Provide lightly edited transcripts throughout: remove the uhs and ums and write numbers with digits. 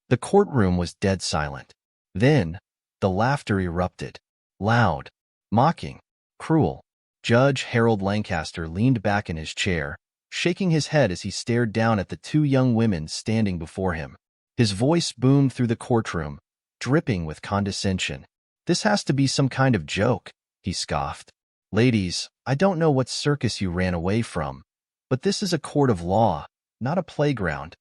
The courtroom was dead silent. Then, the laughter erupted. Loud, mocking, cruel. Judge Harold Lancaster leaned back in his chair, shaking his head as he stared down at the two young women standing before him. His voice boomed through the courtroom, dripping with condescension. "This has to be some kind of joke," he scoffed. "Ladies, I don't know what circus you ran away from, but this is a court of law, not a playground."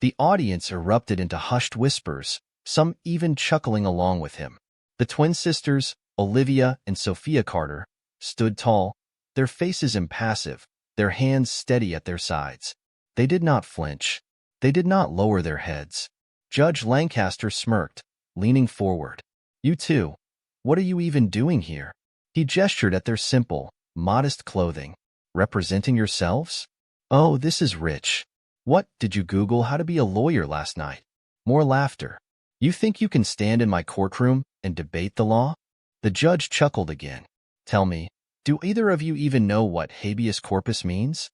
The audience erupted into hushed whispers, some even chuckling along with him. The twin sisters, Olivia and Sophia Carter, stood tall, their faces impassive, their hands steady at their sides. They did not flinch. They did not lower their heads. Judge Lancaster smirked, leaning forward. "You two, what are you even doing here?" He gestured at their simple, modest clothing. "Representing yourselves? Oh, this is rich. What, did you Google how to be a lawyer last night?" More laughter. "You think you can stand in my courtroom and debate the law?" The judge chuckled again. "Tell me, do either of you even know what habeas corpus means?"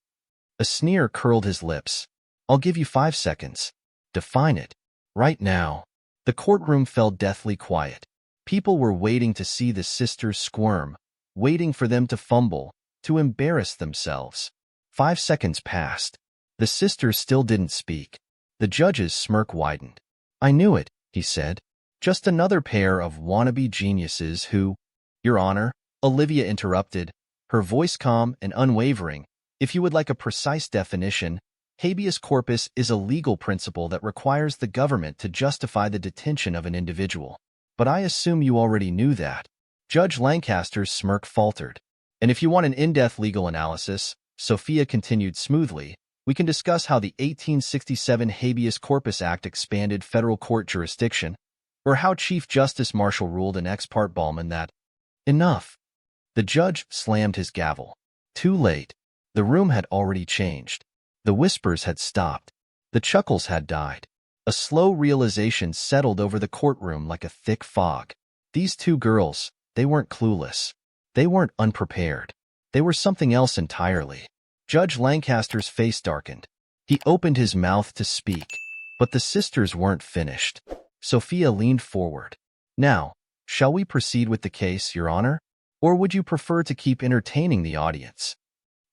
A sneer curled his lips. "I'll give you 5 seconds. Define it. Right now." The courtroom fell deathly quiet. People were waiting to see the sisters squirm, waiting for them to fumble, to embarrass themselves. 5 seconds passed. The sisters still didn't speak. The judge's smirk widened. "I knew it," he said. "Just another pair of wannabe geniuses who—" "Your Honor," Olivia interrupted, her voice calm and unwavering. "If you would like a precise definition, habeas corpus is a legal principle that requires the government to justify the detention of an individual. But I assume you already knew that." Judge Lancaster's smirk faltered. "And if you want an in-depth legal analysis," Sophia continued smoothly, "we can discuss how the 1867 Habeas Corpus Act expanded federal court jurisdiction, or how Chief Justice Marshall ruled in Ex parte Ballman that—" "Enough." The judge slammed his gavel. Too late. The room had already changed. The whispers had stopped. The chuckles had died. A slow realization settled over the courtroom like a thick fog. These two girls, they weren't clueless. They weren't unprepared. They were something else entirely. Judge Lancaster's face darkened. He opened his mouth to speak, but the sisters weren't finished. Sophia leaned forward. "Now, shall we proceed with the case, Your Honor? Or would you prefer to keep entertaining the audience?"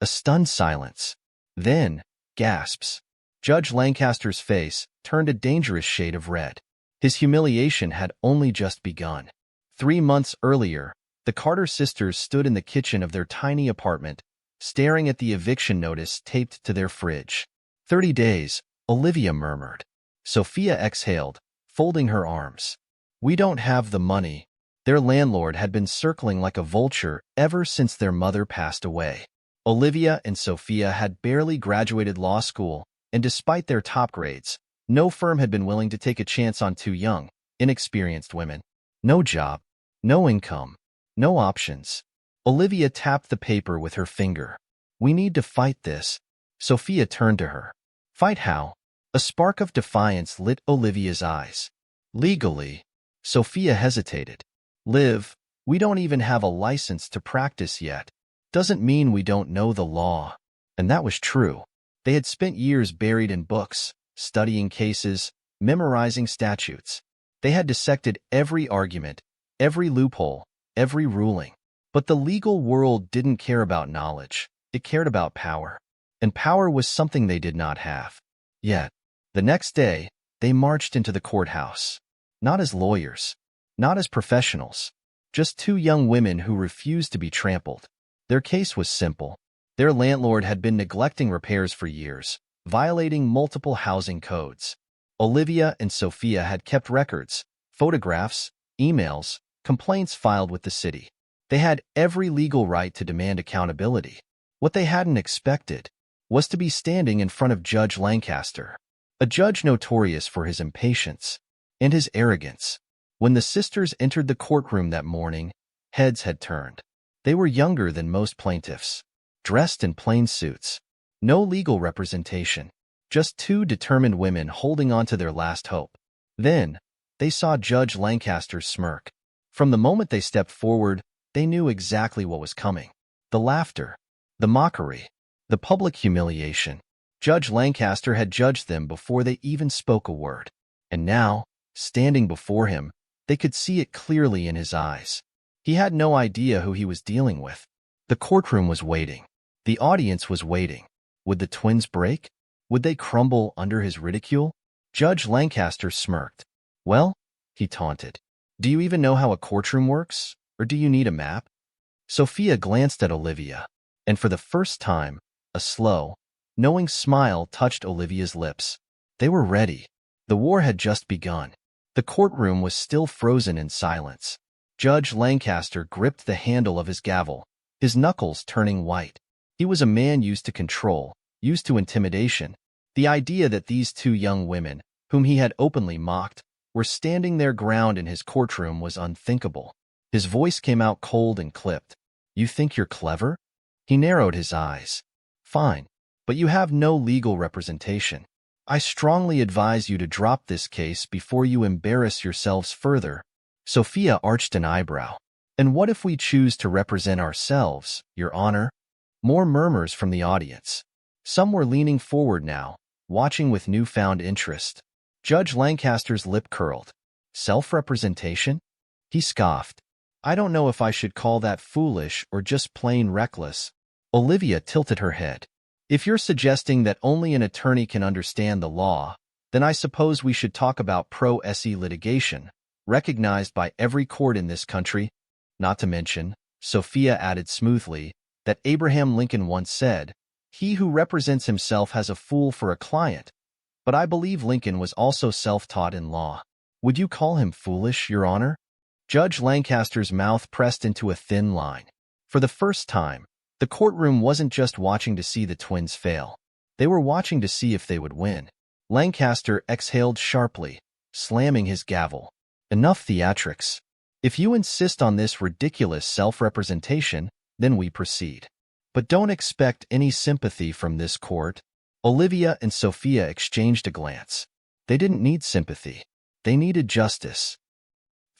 A stunned silence. Then, gasps. Judge Lancaster's face turned a dangerous shade of red. His humiliation had only just begun. 3 months earlier, the Carter sisters stood in the kitchen of their tiny apartment, staring at the eviction notice taped to their fridge. 30 days, Olivia murmured. Sophia exhaled, folding her arms. "We don't have the money." Their landlord had been circling like a vulture ever since their mother passed away. Olivia and Sophia had barely graduated law school, and despite their top grades, no firm had been willing to take a chance on two young, inexperienced women. No job, no income, no options. Olivia tapped the paper with her finger. "We need to fight this." Sophia turned to her. "Fight how?" A spark of defiance lit Olivia's eyes. "Legally." Sophia hesitated. "Liv, we don't even have a license to practice yet. Doesn't mean we don't know the law." And that was true. They had spent years buried in books, studying cases, memorizing statutes. They had dissected every argument, every loophole, every ruling. But the legal world didn't care about knowledge. It cared about power. And power was something they did not have. Yet, the next day, they marched into the courthouse. Not as lawyers. Not as professionals. Just two young women who refused to be trampled. Their case was simple. Their landlord had been neglecting repairs for years, violating multiple housing codes. Olivia and Sophia had kept records, photographs, emails, complaints filed with the city. They had every legal right to demand accountability. What they hadn't expected was to be standing in front of Judge Lancaster, a judge notorious for his impatience and his arrogance. When the sisters entered the courtroom that morning, heads had turned. They were younger than most plaintiffs, dressed in plain suits. No legal representation, just two determined women holding on to their last hope. Then, they saw Judge Lancaster's smirk. From the moment they stepped forward, they knew exactly what was coming. The laughter, the mockery, the public humiliation. Judge Lancaster had judged them before they even spoke a word. And now, standing before him, they could see it clearly in his eyes. He had no idea who he was dealing with. The courtroom was waiting. The audience was waiting. Would the twins break? Would they crumble under his ridicule? Judge Lancaster smirked. Well, he taunted. Do you even know how a courtroom works? Or do you need a map? Sophia glanced at Olivia, and for the first time, a slow, knowing smile touched Olivia's lips. They were ready. The war had just begun. The courtroom was still frozen in silence. Judge Lancaster gripped the handle of his gavel, his knuckles turning white. He was a man used to control, used to intimidation. The idea that these two young women, whom he had openly mocked, were standing their ground in his courtroom was unthinkable. His voice came out cold and clipped. You think you're clever? He narrowed his eyes. Fine, but you have no legal representation. I strongly advise you to drop this case before you embarrass yourselves further. Sophia arched an eyebrow. And what if we choose to represent ourselves, Your Honor? More murmurs from the audience. Some were leaning forward now, watching with newfound interest. Judge Lancaster's lip curled. Self-representation? He scoffed. I don't know if I should call that foolish or just plain reckless. Olivia tilted her head. If you're suggesting that only an attorney can understand the law, then I suppose we should talk about pro-se litigation, recognized by every court in this country. Not to mention, Sophia added smoothly, that Abraham Lincoln once said, he who represents himself has a fool for a client. But I believe Lincoln was also self-taught in law. Would you call him foolish, Your Honor? Judge Lancaster's mouth pressed into a thin line. For the first time, the courtroom wasn't just watching to see the twins fail. They were watching to see if they would win. Lancaster exhaled sharply, slamming his gavel. Enough theatrics. If you insist on this ridiculous self-representation, then we proceed. But don't expect any sympathy from this court. Olivia and Sophia exchanged a glance. They didn't need sympathy. They needed justice.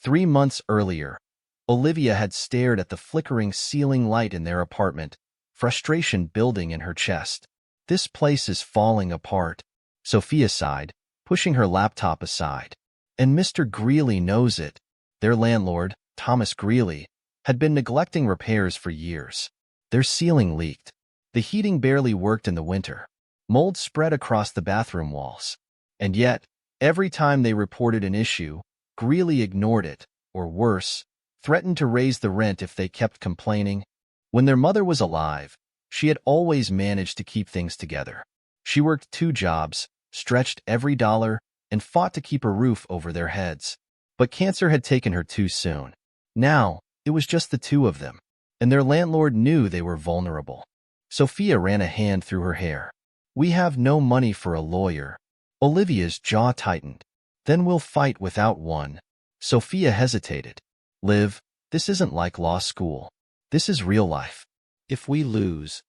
3 months earlier, Olivia had stared at the flickering ceiling light in their apartment, frustration building in her chest. This place is falling apart, Sophia sighed, pushing her laptop aside. And Mr. Greeley knows it. Their landlord, Thomas Greeley, had been neglecting repairs for years. Their ceiling leaked. The heating barely worked in the winter. Mold spread across the bathroom walls. And yet, every time they reported an issue, Greeley ignored it, or worse, threatened to raise the rent if they kept complaining. When their mother was alive, she had always managed to keep things together. She worked 2 jobs, stretched every dollar, and fought to keep a roof over their heads. But cancer had taken her too soon. Now, it was just the 2 of them, and their landlord knew they were vulnerable. Sophia ran a hand through her hair. We have no money for a lawyer. Olivia's jaw tightened. Then we'll fight without one. Sophia hesitated. Liv, this isn't like law school. This is real life. If we lose,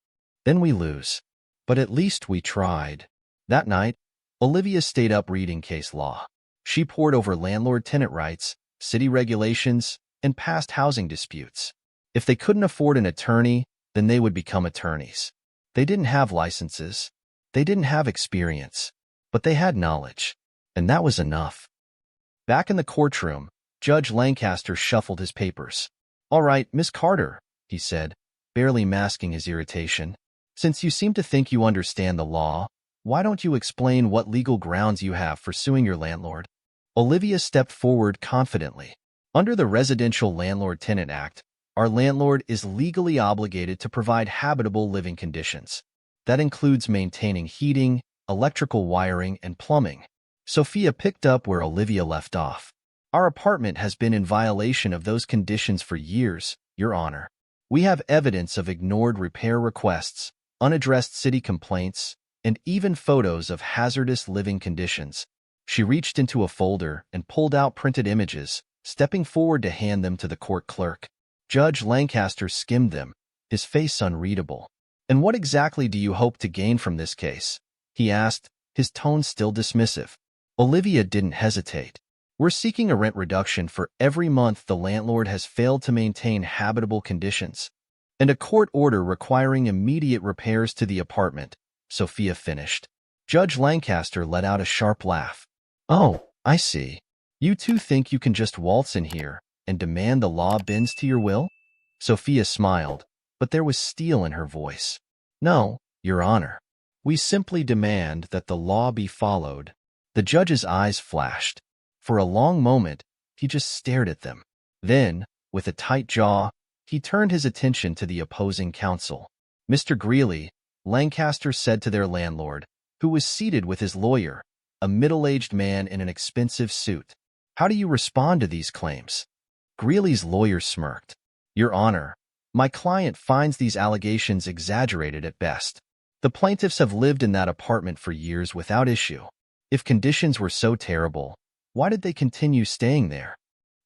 then we lose. But at least we tried. That night, Olivia stayed up reading case law. She pored over landlord-tenant rights, city regulations, and past housing disputes. If they couldn't afford an attorney, then they would become attorneys. They didn't have licenses. They didn't have experience. But they had knowledge. And that was enough. Back in the courtroom, Judge Lancaster shuffled his papers. All right, Miss Carter, he said, barely masking his irritation. Since you seem to think you understand the law, why don't you explain what legal grounds you have for suing your landlord? Olivia stepped forward confidently. Under the Residential Landlord-Tenant Act, our landlord is legally obligated to provide habitable living conditions. That includes maintaining heating, electrical wiring, and plumbing. Sophia picked up where Olivia left off. Our apartment has been in violation of those conditions for years, Your Honor. We have evidence of ignored repair requests, unaddressed city complaints, and even photos of hazardous living conditions. She reached into a folder and pulled out printed images, stepping forward to hand them to the court clerk. Judge Lancaster skimmed them, his face unreadable. And what exactly do you hope to gain from this case? He asked, his tone still dismissive. Olivia didn't hesitate. We're seeking a rent reduction for every month the landlord has failed to maintain habitable conditions, and a court order requiring immediate repairs to the apartment, Sophia finished. Judge Lancaster let out a sharp laugh. Oh, I see. You two think you can just waltz in here and demand the law bends to your will? Sophia smiled, but there was steel in her voice. No, Your Honor. We simply demand that the law be followed. The judge's eyes flashed. For a long moment, he just stared at them. Then, with a tight jaw, he turned his attention to the opposing counsel. Mr. Greeley, Lancaster said to their landlord, who was seated with his lawyer, a middle-aged man in an expensive suit. How do you respond to these claims? Greeley's lawyer smirked. Your Honor, my client finds these allegations exaggerated at best. The plaintiffs have lived in that apartment for years without issue. If conditions were so terrible, why did they continue staying there?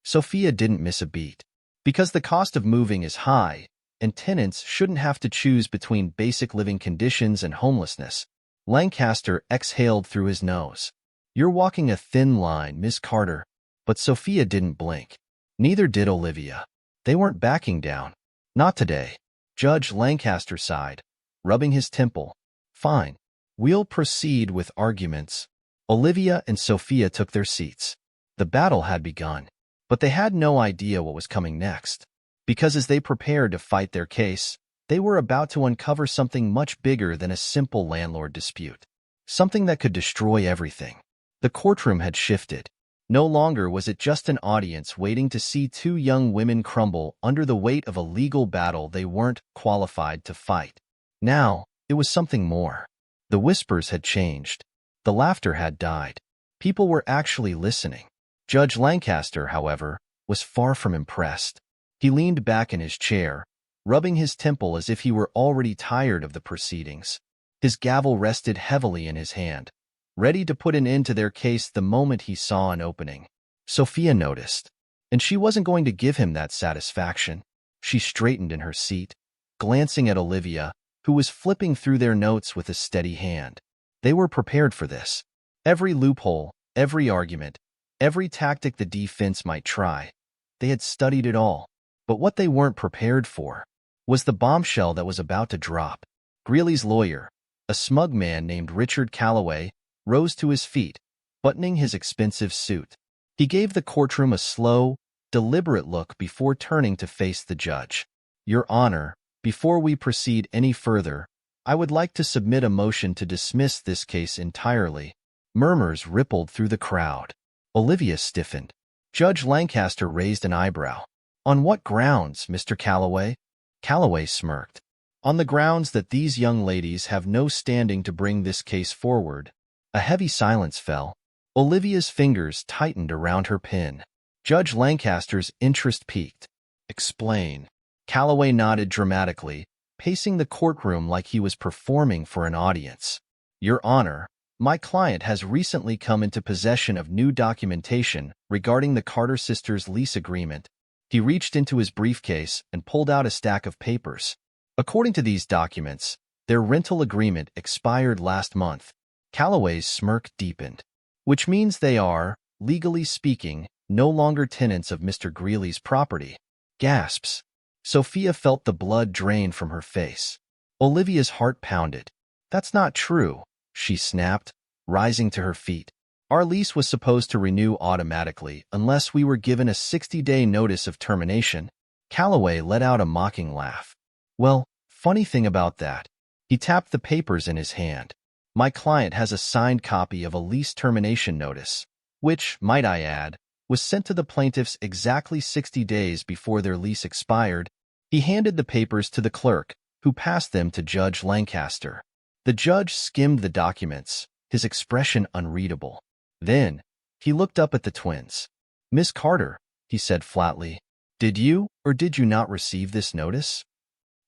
Sophia didn't miss a beat. Because the cost of moving is high, and tenants shouldn't have to choose between basic living conditions and homelessness. Lancaster exhaled through his nose. You're walking a thin line, Miss Carter. But Sophia didn't blink. Neither did Olivia. They weren't backing down. Not today. Judge Lancaster sighed, rubbing his temple. Fine. We'll proceed with arguments. Olivia and Sophia took their seats. The battle had begun, but they had no idea what was coming next. Because as they prepared to fight their case, they were about to uncover something much bigger than a simple landlord dispute. Something that could destroy everything. The courtroom had shifted. No longer was it just an audience waiting to see two young women crumble under the weight of a legal battle they weren't qualified to fight. Now, it was something more. The whispers had changed. The laughter had died. People were actually listening. Judge Lancaster, however, was far from impressed. He leaned back in his chair, rubbing his temple as if he were already tired of the proceedings. His gavel rested heavily in his hand, ready to put an end to their case the moment he saw an opening. Sophia noticed, and she wasn't going to give him that satisfaction. She straightened in her seat, glancing at Olivia, who was flipping through their notes with a steady hand. They were prepared for this. Every loophole, every argument, every tactic the defense might try. They had studied it all. But what they weren't prepared for was the bombshell that was about to drop. Greeley's lawyer, a smug man named Richard Calloway, rose to his feet, buttoning his expensive suit. He gave the courtroom a slow, deliberate look before turning to face the judge. Your Honor, before we proceed any further, I would like to submit a motion to dismiss this case entirely. Murmurs rippled through the crowd. Olivia stiffened. Judge Lancaster raised an eyebrow. On what grounds, Mr. Calloway? Calloway smirked. On the grounds that these young ladies have no standing to bring this case forward. A heavy silence fell. Olivia's fingers tightened around her pen. Judge Lancaster's interest peaked. Explain. Calloway nodded dramatically, pacing the courtroom like he was performing for an audience. Your Honor, my client has recently come into possession of new documentation regarding the Carter sisters' lease agreement. He reached into his briefcase and pulled out a stack of papers. According to these documents, their rental agreement expired last month. Calloway's smirk deepened. Which means they are, legally speaking, no longer tenants of Mr. Greeley's property. Gasps. Sophia felt the blood drain from her face. Olivia's heart pounded. That's not true, she snapped, rising to her feet. Our lease was supposed to renew automatically unless we were given a 60-day notice of termination. Calloway let out a mocking laugh. Well, funny thing about that. He tapped the papers in his hand. My client has a signed copy of a lease termination notice, which, might I add, was sent to the plaintiffs exactly 60 days before their lease expired. He handed the papers to the clerk, who passed them to Judge Lancaster. The judge skimmed the documents, his expression unreadable. Then, he looked up at the twins. Miss Carter, he said flatly, did you or did you not receive this notice?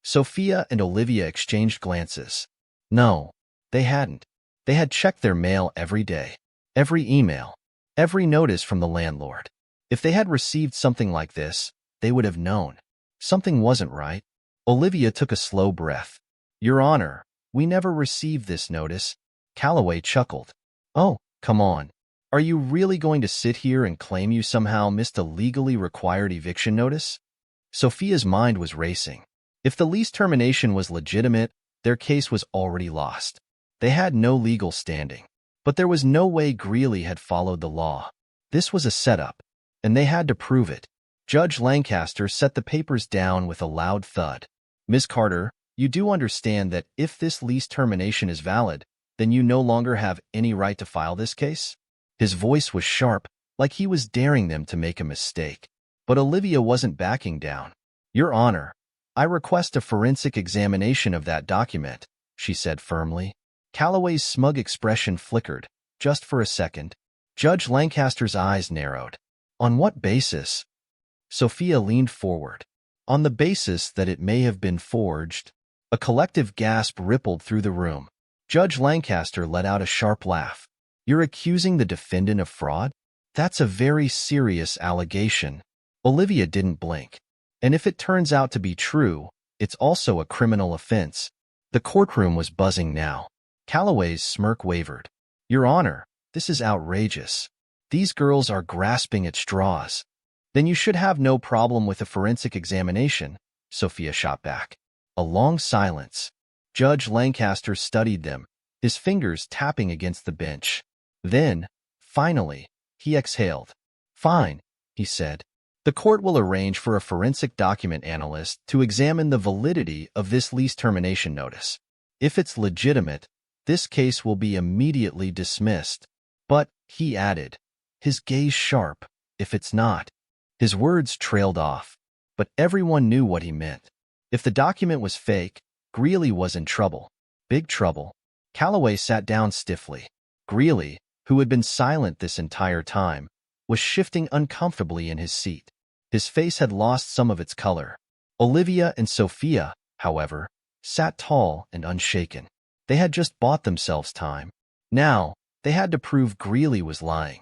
Sophia and Olivia exchanged glances. No, they hadn't. They had checked their mail every day, every email, every notice from the landlord. If they had received something like this, they would have known. Something wasn't right. Olivia took a slow breath. Your Honor, we never received this notice. Calloway chuckled. Oh, come on. Are you really going to sit here and claim you somehow missed a legally required eviction notice? Sophia's mind was racing. If the lease termination was legitimate, their case was already lost. They had no legal standing. But there was no way Greeley had followed the law. This was a setup, and they had to prove it. Judge Lancaster set the papers down with a loud thud. Ms. Carter, you do understand that if this lease termination is valid, then you no longer have any right to file this case? His voice was sharp, like he was daring them to make a mistake. But Olivia wasn't backing down. Your Honor, I request a forensic examination of that document, she said firmly. Calloway's smug expression flickered, just for a second. Judge Lancaster's eyes narrowed. On what basis? Sophia leaned forward. On the basis that it may have been forged. A collective gasp rippled through the room. Judge Lancaster let out a sharp laugh. You're accusing the defendant of fraud? That's a very serious allegation. Olivia didn't blink. And if it turns out to be true, it's also a criminal offense. The courtroom was buzzing now. Calloway's smirk wavered. Your Honor, this is outrageous. These girls are grasping at straws. Then you should have no problem with a forensic examination, Sophia shot back. A long silence. Judge Lancaster studied them, his fingers tapping against the bench. Then, finally, he exhaled. Fine, he said. The court will arrange for a forensic document analyst to examine the validity of this lease termination notice. If it's legitimate, this case will be immediately dismissed. But, he added, his gaze sharp, if it's not. His words trailed off, but everyone knew what he meant. If the document was fake, Greeley was in trouble. Big trouble. Calloway sat down stiffly. Greeley, who had been silent this entire time, was shifting uncomfortably in his seat. His face had lost some of its color. Olivia and Sophia, however, sat tall and unshaken. They had just bought themselves time. Now, they had to prove Greeley was lying.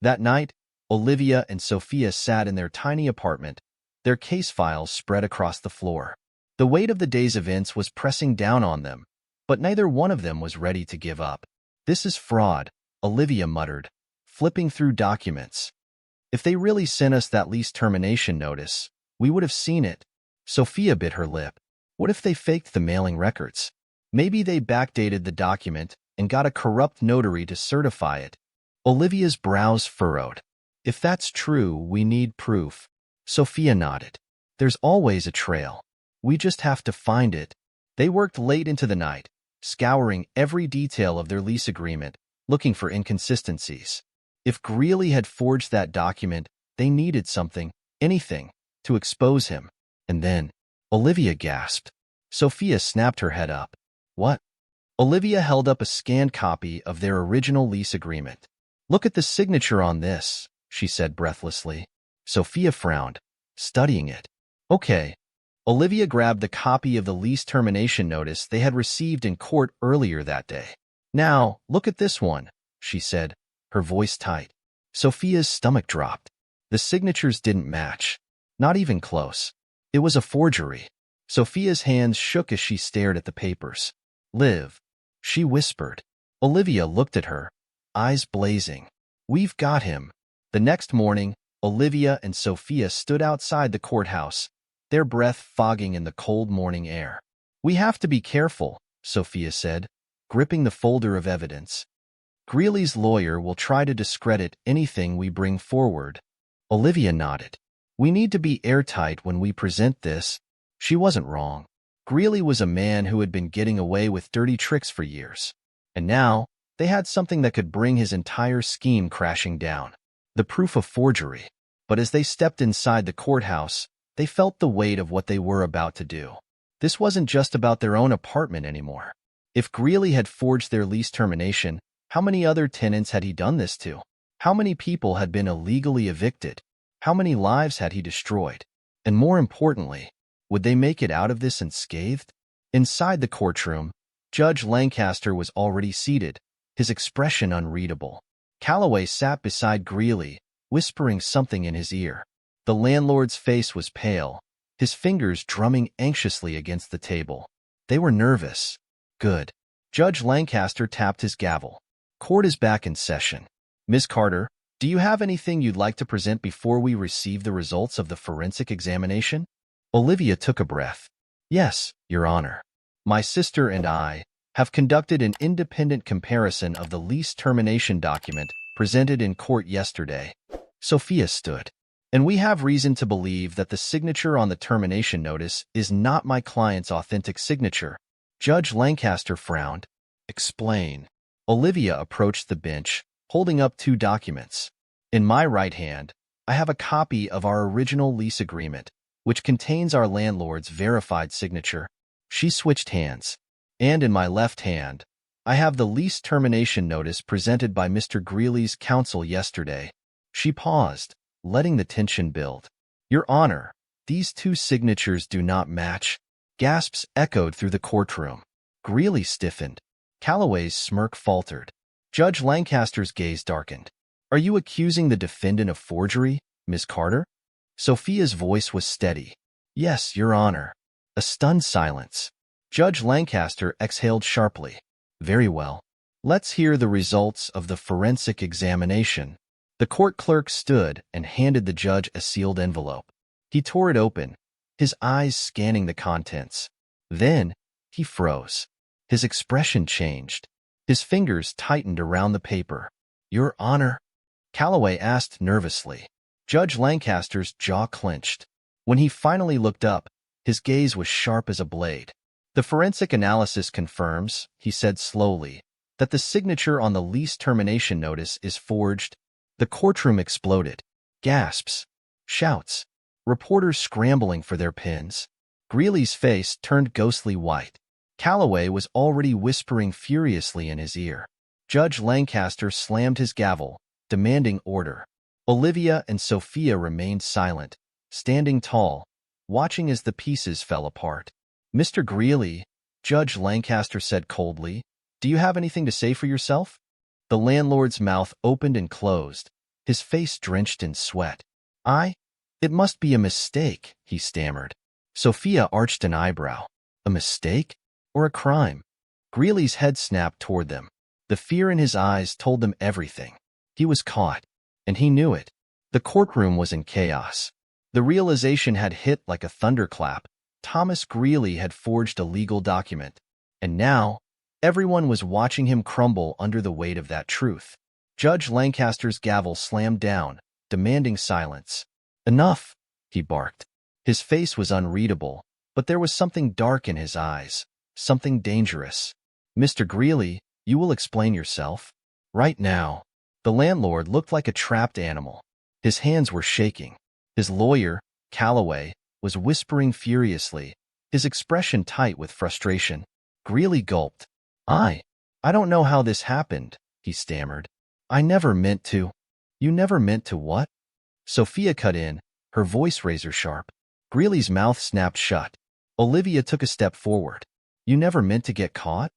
That night, Olivia and Sophia sat in their tiny apartment, their case files spread across the floor. The weight of the day's events was pressing down on them, but neither one of them was ready to give up. This is fraud, Olivia muttered, flipping through documents. If they really sent us that lease termination notice, we would have seen it. Sophia bit her lip. What if they faked the mailing records? Maybe they backdated the document and got a corrupt notary to certify it. Olivia's brows furrowed. If that's true, we need proof. Sophia nodded. There's always a trail. We just have to find it. They worked late into the night, scouring every detail of their lease agreement, looking for inconsistencies. If Greeley had forged that document, they needed something, anything, to expose him. And then, Olivia gasped. Sophia snapped her head up. What? Olivia held up a scanned copy of their original lease agreement. Look at the signature on this, she said breathlessly. Sophia frowned, studying it. Okay. Olivia grabbed the copy of the lease termination notice they had received in court earlier that day. Now, look at this one, she said, her voice tight. Sophia's stomach dropped. The signatures didn't match. Not even close. It was a forgery. Sophia's hands shook as she stared at the papers. Liv, she whispered. Olivia looked at her, eyes blazing. We've got him. The next morning, Olivia and Sophia stood outside the courthouse, their breath fogging in the cold morning air. We have to be careful, Sophia said, gripping the folder of evidence. Greeley's lawyer will try to discredit anything we bring forward. Olivia nodded. We need to be airtight when we present this. She wasn't wrong. Greeley was a man who had been getting away with dirty tricks for years. And now, they had something that could bring his entire scheme crashing down. The proof of forgery. But as they stepped inside the courthouse, they felt the weight of what they were about to do. This wasn't just about their own apartment anymore. If Greeley had forged their lease termination, how many other tenants had he done this to? How many people had been illegally evicted? How many lives had he destroyed? And more importantly, would they make it out of this unscathed? Inside the courtroom, Judge Lancaster was already seated, his expression unreadable. Calloway sat beside Greeley, whispering something in his ear. The landlord's face was pale, his fingers drumming anxiously against the table. They were nervous. Good. Judge Lancaster tapped his gavel. Court is back in session. Ms. Carter, do you have anything you'd like to present before we receive the results of the forensic examination? Olivia took a breath. Yes, Your Honor. My sister and I have conducted an independent comparison of the lease termination document presented in court yesterday. Sophia stood. And we have reason to believe that the signature on the termination notice is not my client's authentic signature. Judge Lancaster frowned. Explain. Olivia approached the bench, holding up 2 documents. In my right hand, I have a copy of our original lease agreement, which contains our landlord's verified signature. She switched hands. And in my left hand, I have the lease termination notice presented by Mr. Greeley's counsel yesterday. She paused, letting the tension build. Your Honor, these 2 signatures do not match. Gasps echoed through the courtroom. Greeley stiffened. Calloway's smirk faltered. Judge Lancaster's gaze darkened. Are you accusing the defendant of forgery, Ms. Carter? Sophia's voice was steady. Yes, Your Honor. A stunned silence. Judge Lancaster exhaled sharply. Very well. Let's hear the results of the forensic examination. The court clerk stood and handed the judge a sealed envelope. He tore it open, his eyes scanning the contents. Then, he froze. His expression changed. His fingers tightened around the paper. Your Honor? Calloway asked nervously. Judge Lancaster's jaw clenched. When he finally looked up, his gaze was sharp as a blade. The forensic analysis confirms, he said slowly, that the signature on the lease termination notice is forged. The courtroom exploded. Gasps. Shouts. Reporters scrambling for their pens. Greeley's face turned ghostly white. Calloway was already whispering furiously in his ear. Judge Lancaster slammed his gavel, demanding order. Olivia and Sophia remained silent, standing tall, watching as the pieces fell apart. Mr. Greeley, Judge Lancaster said coldly, do you have anything to say for yourself? The landlord's mouth opened and closed, his face drenched in sweat. It must be a mistake, he stammered. Sophia arched an eyebrow. A mistake? Or a crime? Greeley's head snapped toward them. The fear in his eyes told them everything. He was caught, and he knew it. The courtroom was in chaos. The realization had hit like a thunderclap. Thomas Greeley had forged a legal document, and now everyone was watching him crumble under the weight of that truth. Judge Lancaster's gavel slammed down, demanding silence. Enough, he barked. His face was unreadable, but there was something dark in his eyes, something dangerous. Mr. Greeley, you will explain yourself? Right now. The landlord looked like a trapped animal. His hands were shaking. His lawyer, Calloway, was whispering furiously, his expression tight with frustration. Greeley gulped. I don't know how this happened, he stammered. I never meant to. You never meant to what? Sophia cut in, her voice razor-sharp. Greeley's mouth snapped shut. Olivia took a step forward. You never meant to get caught?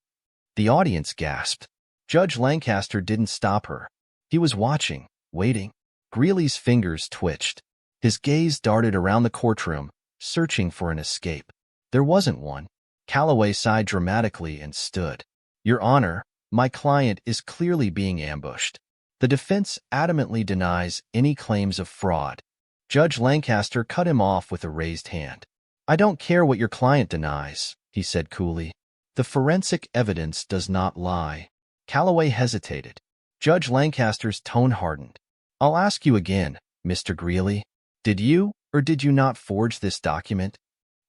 The audience gasped. Judge Lancaster didn't stop her. He was watching, waiting. Greeley's fingers twitched. His gaze darted around the courtroom, searching for an escape. There wasn't one. Calloway sighed dramatically and stood. Your Honor, my client is clearly being ambushed. The defense adamantly denies any claims of fraud. Judge Lancaster cut him off with a raised hand. I don't care what your client denies, he said coolly. The forensic evidence does not lie. Calloway hesitated. Judge Lancaster's tone hardened. I'll ask you again, Mr. Greeley. Did you or did you not forge this document?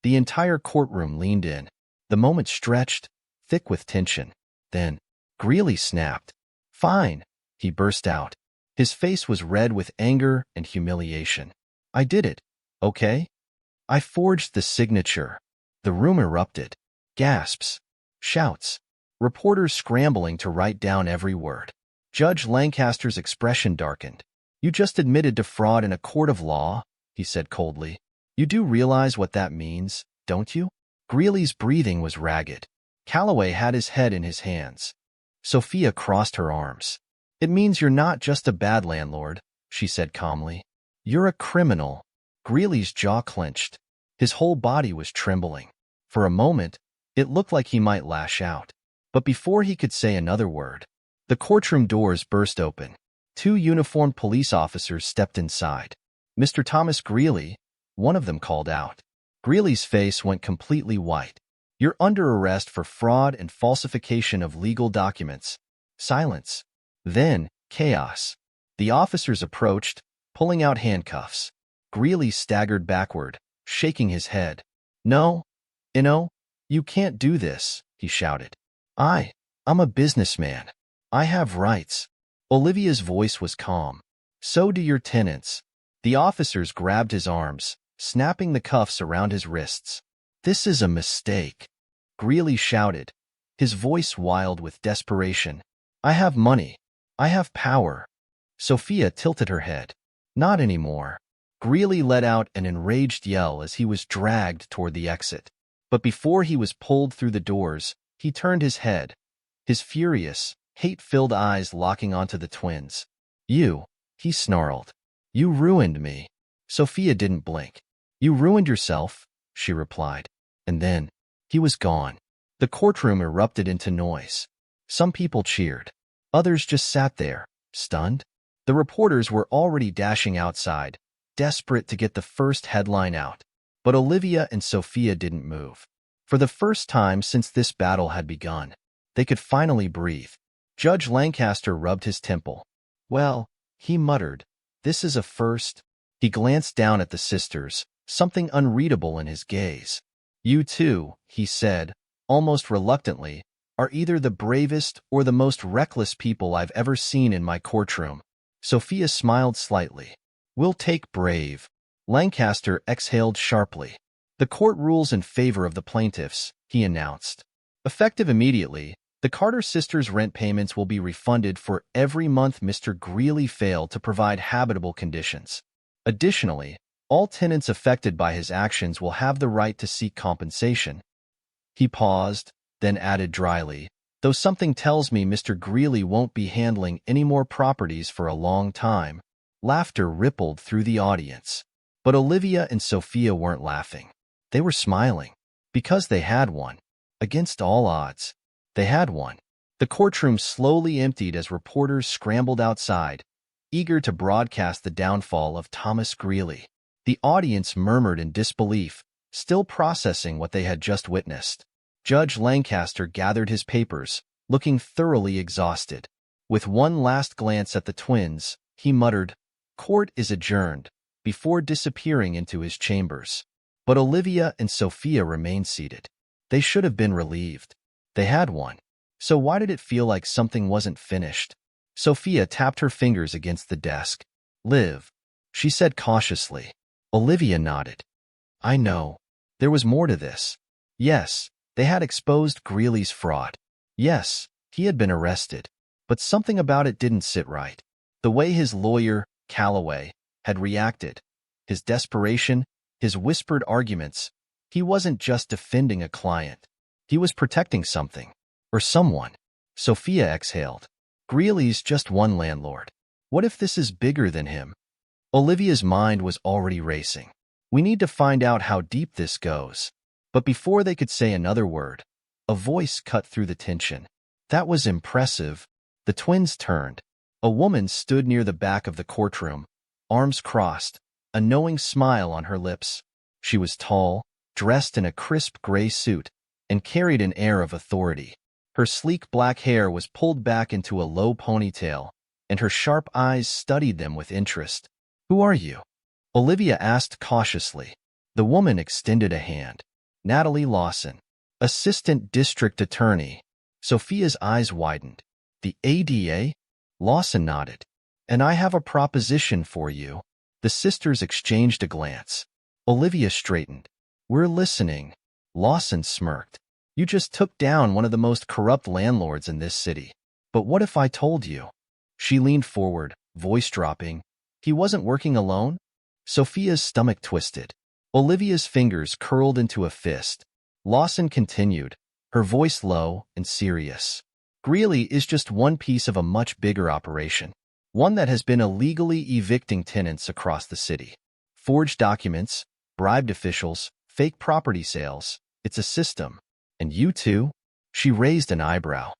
The entire courtroom leaned in. The moment stretched, thick with tension. Then, Greeley snapped. Fine, he burst out. His face was red with anger and humiliation. I did it, okay? I forged the signature. The room erupted. Gasps. Shouts. Reporters scrambling to write down every word. Judge Lancaster's expression darkened. You just admitted to fraud in a court of law, he said coldly. You do realize what that means, don't you? Greeley's breathing was ragged. Calloway had his head in his hands. Sophia crossed her arms. It means you're not just a bad landlord, she said calmly. You're a criminal. Greeley's jaw clenched. His whole body was trembling. For a moment, it looked like he might lash out. But before he could say another word, the courtroom doors burst open. 2 uniformed police officers stepped inside. Mr. Thomas Greeley, one of them called out. Greeley's face went completely white. You're under arrest for fraud and falsification of legal documents. Silence. Then, Chaos. The officers approached, pulling out handcuffs. Greeley staggered backward, shaking his head. No, you can't do this, he shouted. I'm a businessman. I have rights. Olivia's voice was calm. So do your tenants. The officers grabbed his arms, snapping the cuffs around his wrists. This is a mistake, Greeley shouted, his voice wild with desperation. I have money. I have power. Sophia tilted her head. Not anymore. Greeley let out an enraged yell as he was dragged toward the exit. But before he was pulled through the doors, he turned his head, his furious, hate-filled eyes locking onto the twins. You, he snarled. You ruined me. Sophia didn't blink. You ruined yourself, she replied. And then, he was gone. The courtroom erupted into noise. Some people cheered. Others just sat there, stunned. The reporters were already dashing outside, desperate to get the first headline out. But Olivia and Sophia didn't move. For the first time since this battle had begun, they could finally breathe. Judge Lancaster rubbed his temple. Well, he muttered, this is a first. He glanced down at the sisters, something unreadable in his gaze. You two, he said, almost reluctantly, are either the bravest or the most reckless people I've ever seen in my courtroom. Sophia smiled slightly. We'll take brave. Lancaster exhaled sharply. The court rules in favor of the plaintiffs, he announced. Effective immediately, the Carter sisters' rent payments will be refunded for every month Mr. Greeley failed to provide habitable conditions. Additionally, all tenants affected by his actions will have the right to seek compensation. He paused, then added dryly, though something tells me Mr. Greeley won't be handling any more properties for a long time. Laughter rippled through the audience. But Olivia and Sophia weren't laughing. They were smiling. Because they had won. Against all odds, they had won. The courtroom slowly emptied as reporters scrambled outside, eager to broadcast the downfall of Thomas Greeley. The audience murmured in disbelief, still processing what they had just witnessed. Judge Lancaster gathered his papers, looking thoroughly exhausted. With one last glance at the twins, he muttered, "Court is adjourned," before disappearing into his chambers. But Olivia and Sophia remained seated. They should have been relieved. They had won. So why did it feel like something wasn't finished? Sophia tapped her fingers against the desk. "Liv," she said cautiously. Olivia nodded. "I know. There was more to this. Yes, they had exposed Greeley's fraud. Yes, he had been arrested. But something about it didn't sit right. The way his lawyer, Calloway, had reacted, his desperation, his whispered arguments. He wasn't just defending a client. He was protecting something. Or someone." Sophia exhaled. "Greeley's just one landlord. What if this is bigger than him?" Olivia's mind was already racing. "We need to find out how deep this goes." But before they could say another word, a voice cut through the tension. "That was impressive." The twins turned. A woman stood near the back of the courtroom, arms crossed, a knowing smile on her lips. She was tall, dressed in a crisp gray suit, and carried an air of authority. Her sleek black hair was pulled back into a low ponytail, and her sharp eyes studied them with interest. "Who are you?" Olivia asked cautiously. The woman extended a hand. "Natalie Lawson, Assistant District Attorney." Sophia's eyes widened. "The ADA?" Lawson nodded. "And I have a proposition for you." The sisters exchanged a glance. Olivia straightened. "We're listening." Lawson smirked. "You just took down one of the most corrupt landlords in this city. But what if I told you?" She leaned forward, voice dropping. "He wasn't working alone?" Sophia's stomach twisted. Olivia's fingers curled into a fist. Lawson continued, her voice low and serious. "Greeley is just one piece of a much bigger operation. One that has been illegally evicting tenants across the city. Forged documents, bribed officials, fake property sales. It's a system. And you two?" She raised an eyebrow.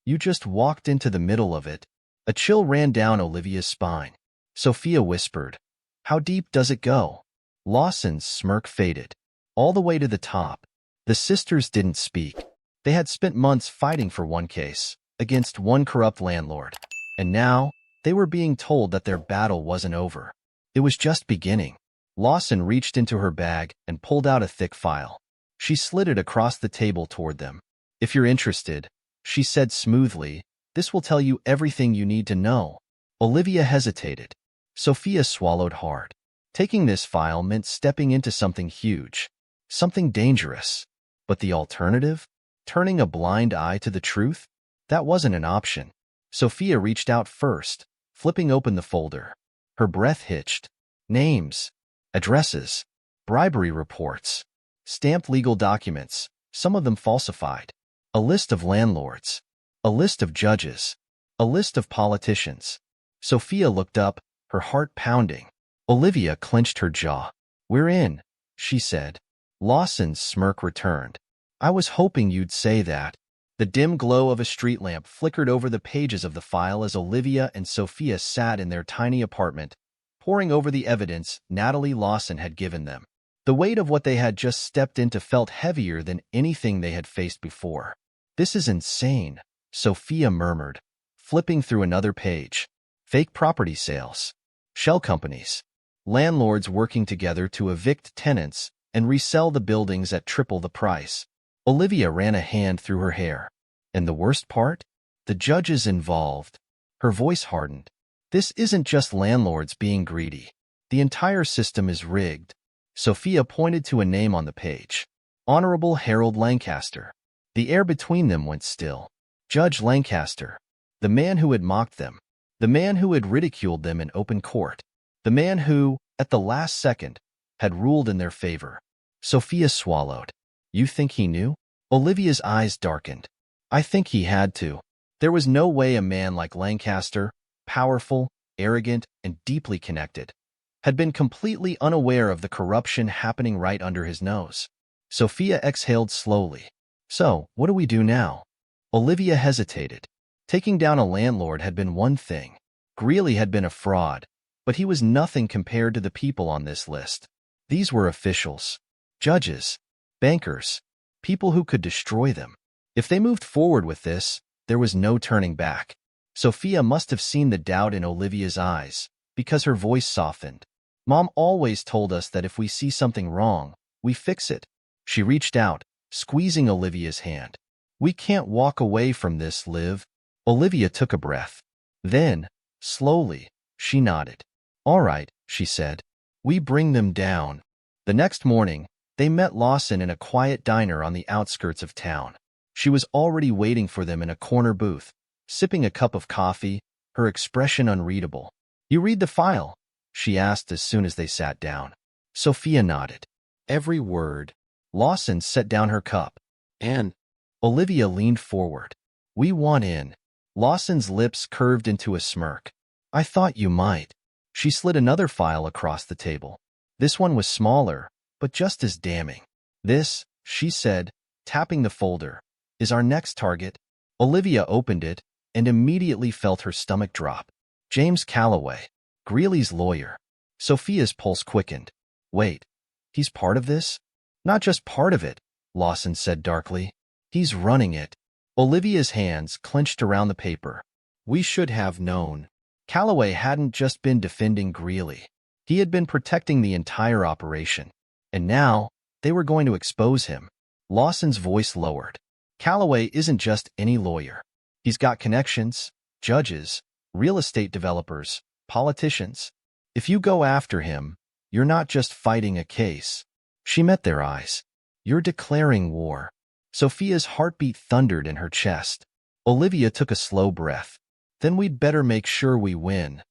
"You just walked into the middle of it." A chill ran down Olivia's spine. Sophia whispered, "How deep does it go?" Lawson's smirk faded. "All the way to the top." The sisters didn't speak. They had spent months fighting for one case, against one corrupt landlord. And now, They were being told that their battle wasn't over. It was just beginning. Lawson reached into her bag and pulled out a thick file. She slid it across the table toward them. "If you're interested," she said smoothly, "this will tell you everything you need to know." Olivia hesitated. Sophia swallowed hard. Taking this file meant stepping into something huge, something dangerous. But the alternative? Turning a blind eye to the truth? That wasn't an option. Sophia reached out first, flipping open the folder. Her breath hitched. Names, addresses, bribery reports, stamped legal documents, some of them falsified. A list of landlords, a list of judges, a list of politicians. Sophia looked up, her heart pounding. Olivia clenched her jaw. "We're in," she said. Lawson's smirk returned. "I was hoping you'd say that." The dim glow of a street lamp flickered over the pages of the file as Olivia and Sophia sat in their tiny apartment, poring over the evidence Natalie Lawson had given them. The weight of what they had just stepped into felt heavier than anything they had faced before. "This is insane," Sophia murmured, flipping through another page. Fake property sales, shell companies, landlords working together to evict tenants and resell the buildings at triple the price. Olivia ran a hand through her hair. And the worst part? The judges involved. Her voice hardened. "This isn't just landlords being greedy. The entire system is rigged." Sophia pointed to a name on the page. Honorable Harold Lancaster. The air between them went still. Judge Lancaster. The man who had mocked them. The man who had ridiculed them in open court. The man who, at the last second, had ruled in their favor. Sophia swallowed. "You think he knew?" Olivia's eyes darkened. "I think he had to. There was no way a man like Lancaster, powerful, arrogant, and deeply connected, had been completely unaware of the corruption happening right under his nose." Sophia exhaled slowly. "So, what do we do now?" Olivia hesitated. Taking down a landlord had been one thing. Greeley had been a fraud, but he was nothing compared to the people on this list. These were officials, judges, bankers, people who could destroy them. If they moved forward with this, there was no turning back. Sophia must have seen the doubt in Olivia's eyes, because her voice softened. "Mom always told us that if we see something wrong, we fix it." She reached out, squeezing Olivia's hand. "We can't walk away from this, Liv." Olivia took a breath. Then, slowly, she nodded. "All right," she said. "We bring them down." The next morning, they met Lawson in a quiet diner on the outskirts of town. She was already waiting for them in a corner booth, sipping a cup of coffee, her expression unreadable. "You read the file?" she asked as soon as they sat down. Sophia nodded. "Every word." Lawson set down her cup. "And?" Olivia leaned forward. "We want in." Lawson's lips curved into a smirk. "I thought you might." She slid another file across the table. This one was smaller, but just as damning. "This," she said, tapping the folder, "is our next target." Olivia opened it and immediately felt her stomach drop. James Calloway, Greeley's lawyer. Sophia's pulse quickened. "Wait, he's part of this?" "Not just part of it," Lawson said darkly. "He's running it." Olivia's hands clenched around the paper. "We should have known." Calloway hadn't just been defending Greeley. He had been protecting the entire operation. And now, they were going to expose him. Lawson's voice lowered. "Calloway isn't just any lawyer. He's got connections, judges, real estate developers, politicians. If you go after him, you're not just fighting a case." She met their eyes. "You're declaring war." Sophia's heartbeat thundered in her chest. Olivia took a slow breath. "Then we'd better make sure we win."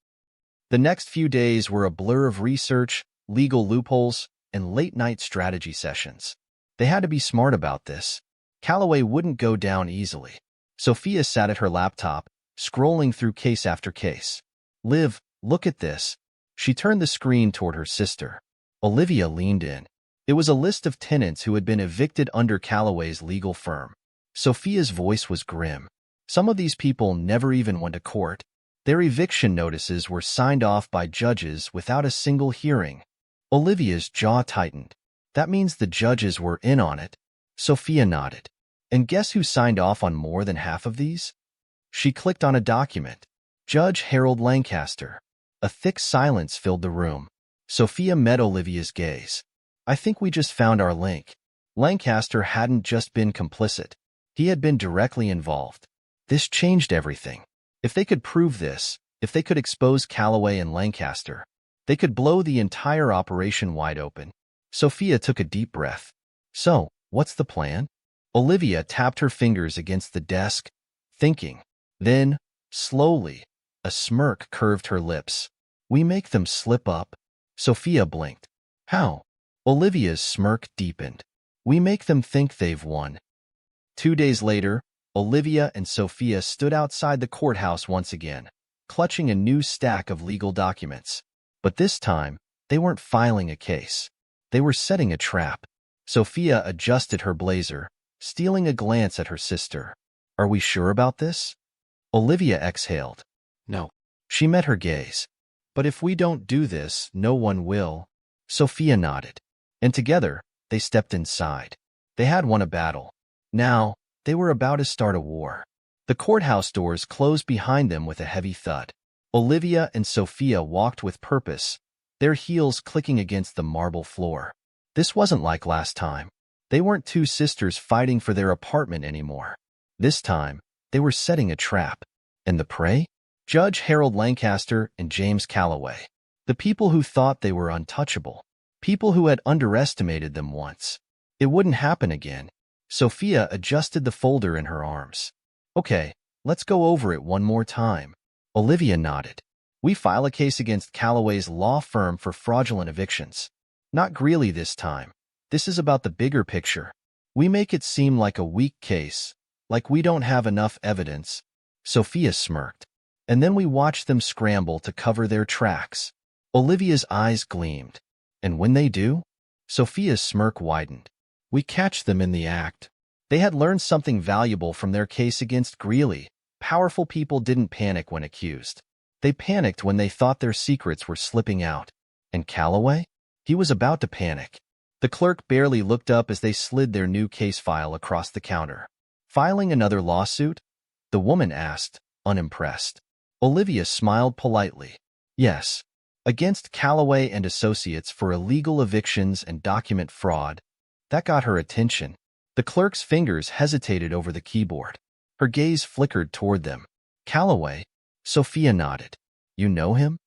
The next few days were a blur of research, legal loopholes, and late-night strategy sessions. They had to be smart about this. Calloway wouldn't go down easily. Sophia sat at her laptop, scrolling through case after case. "Liv, look at this." She turned the screen toward her sister. Olivia leaned in. It was a list of tenants who had been evicted under Calloway's legal firm. Sophia's voice was grim. Some of these people never even went to court. Their eviction notices were signed off by judges without a single hearing. Olivia's jaw tightened. "That means the judges were in on it." Sophia nodded. "And guess who signed off on more than half of these?" She clicked on a document. Judge Harold Lancaster. A thick silence filled the room. Sophia met Olivia's gaze. I think we just found our link. Lancaster hadn't just been complicit. He had been directly involved. This changed everything. If they could prove this, if they could expose Calloway and Lancaster, they could blow the entire operation wide open. Sophia took a deep breath. So, what's the plan? Olivia tapped her fingers against the desk, thinking. Then, slowly, a smirk curved her lips. We make them slip up. Sophia blinked. How? Olivia's smirk deepened. We make them think they've won. 2 days later, Olivia and Sophia stood outside the courthouse once again, clutching a new stack of legal documents. But this time, they weren't filing a case. They were setting a trap. Sophia adjusted her blazer, stealing a glance at her sister. Are we sure about this? Olivia exhaled. No. She met her gaze. But if we don't do this, no one will. Sophia nodded. And together, they stepped inside. They had won a battle. Now, they were about to start a war. The courthouse doors closed behind them with a heavy thud. Olivia and Sophia walked with purpose, their heels clicking against the marble floor. This wasn't like last time. They weren't two sisters fighting for their apartment anymore. This time, they were setting a trap. And the prey? Judge Harold Lancaster and James Calloway. The people who thought they were untouchable. People who had underestimated them once. It wouldn't happen again. Sophia adjusted the folder in her arms. Okay, let's go over it one more time. Olivia nodded. We file a case against Calloway's law firm for fraudulent evictions. Not Greeley this time. This is about the bigger picture. We make it seem like a weak case, like we don't have enough evidence. Sophia smirked. And then we watch them scramble to cover their tracks. Olivia's eyes gleamed. And when they do? Sophia's smirk widened. We catch them in the act. They had learned something valuable from their case against Greeley. Powerful people didn't panic when accused. They panicked when they thought their secrets were slipping out. And Calloway? He was about to panic. The clerk barely looked up as they slid their new case file across the counter. Filing another lawsuit? The woman asked, unimpressed. Olivia smiled politely. Yes. Against Calloway and Associates for illegal evictions and document fraud. That got her attention. The clerk's fingers hesitated over the keyboard. Her gaze flickered toward them. Calloway? Sophia nodded. You know him?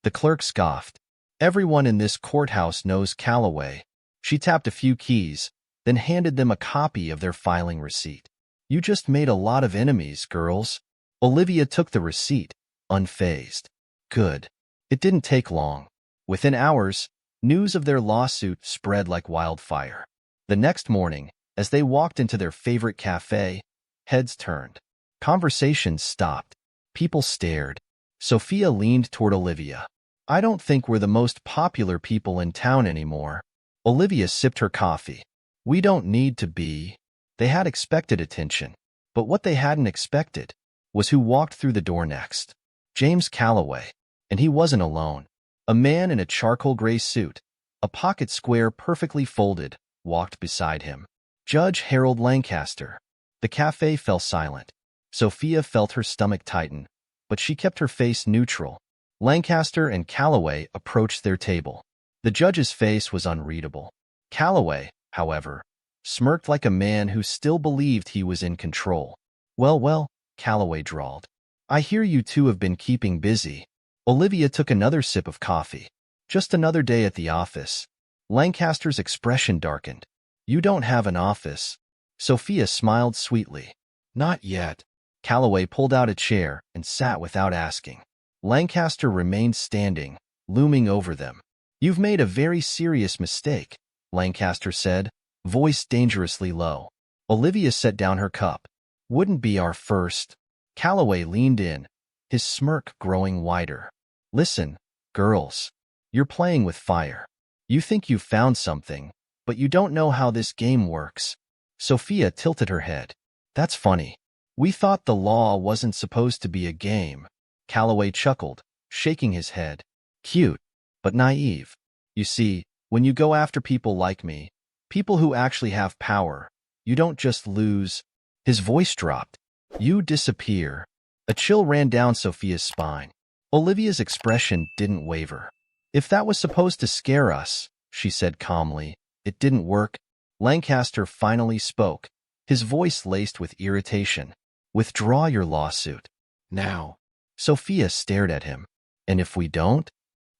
The clerk scoffed. Everyone in this courthouse knows Calloway. She tapped a few keys, then handed them a copy of their filing receipt. You just made a lot of enemies, girls. Olivia took the receipt, unfazed. Good. It didn't take long. Within hours, news of their lawsuit spread like wildfire. The next morning, as they walked into their favorite cafe, heads turned. Conversations stopped. People stared. Sophia leaned toward Olivia. I don't think we're the most popular people in town anymore. Olivia sipped her coffee. We don't need to be. They had expected attention, but what they hadn't expected was who walked through the door next. James Calloway. And he wasn't alone. A man in a charcoal gray suit, a pocket square perfectly folded, walked beside him. Judge Harold Lancaster. The cafe fell silent. Sophia felt her stomach tighten, but she kept her face neutral. Lancaster and Calloway approached their table. The judge's face was unreadable. Calloway, however, smirked like a man who still believed he was in control. Well, Calloway drawled. I hear you two have been keeping busy. Olivia took another sip of coffee. Just another day at the office. Lancaster's expression darkened. You don't have an office. Sophia smiled sweetly. Not yet. Calloway pulled out a chair and sat without asking. Lancaster remained standing, looming over them. You've made a very serious mistake, Lancaster said, voice dangerously low. Olivia set down her cup. Wouldn't be our first. Calloway leaned in, his smirk growing wider. Listen, girls. You're playing with fire. You think you've found something, but you don't know how this game works. Sophia tilted her head. That's funny. We thought the law wasn't supposed to be a game. Calloway chuckled, shaking his head. Cute, but naive. You see, when you go after people like me, people who actually have power, you don't just lose. His voice dropped. You disappear. A chill ran down Sophia's spine. Olivia's expression didn't waver. "If that was supposed to scare us," she said calmly, "it didn't work." Lancaster finally spoke, his voice laced with irritation. "Withdraw your lawsuit. Now." Sophia stared at him. "And if we don't?"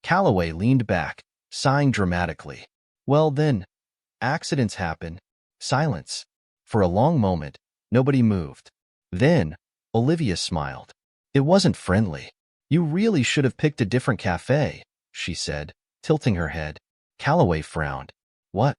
Calloway leaned back, sighing dramatically. "Well then, accidents happen." Silence. For a long moment, nobody moved. Then, Olivia smiled. "It wasn't friendly. You really should have picked a different cafe," she said, tilting her head. Calloway frowned. "What?"